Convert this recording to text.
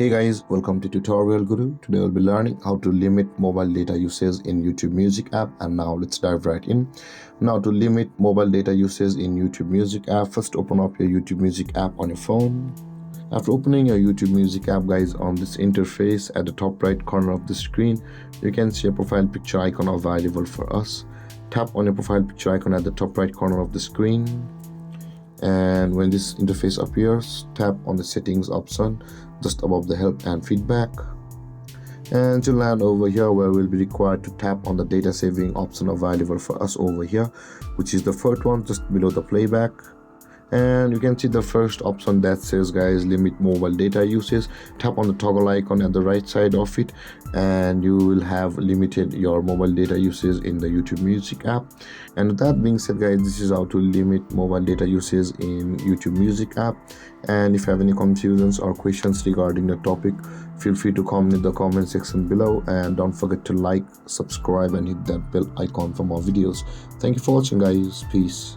Hey guys, welcome to TutorialGuru. Today we'll be learning how to limit mobile data usage in YouTube Music app, and now let's dive right in. Now to limit mobile data usage in YouTube Music app, first open up your YouTube Music app on your phone. After opening your YouTube Music app, guys, on this interface at the top right corner of the screen, you can see a profile picture icon available for us. Tap on your profile picture icon at the top right corner of the screen. And when this interface appears, tap on the settings option just above the help and feedback, and to land over here where we'll be required to tap on the data saving option available for us over here, which is the first one just below the playback. And you can see the first option that says, guys, limit mobile data usage. Tap on the toggle icon at the right side of it and you will have limited your mobile data usage in the YouTube Music app. And with that being said, guys, this is how to limit mobile data usage in YouTube Music app. And if you have any confusions or questions regarding the topic, feel free to comment in the comment section below, and don't forget to like, subscribe and hit that bell icon for more videos. Thank you for watching, guys. Peace.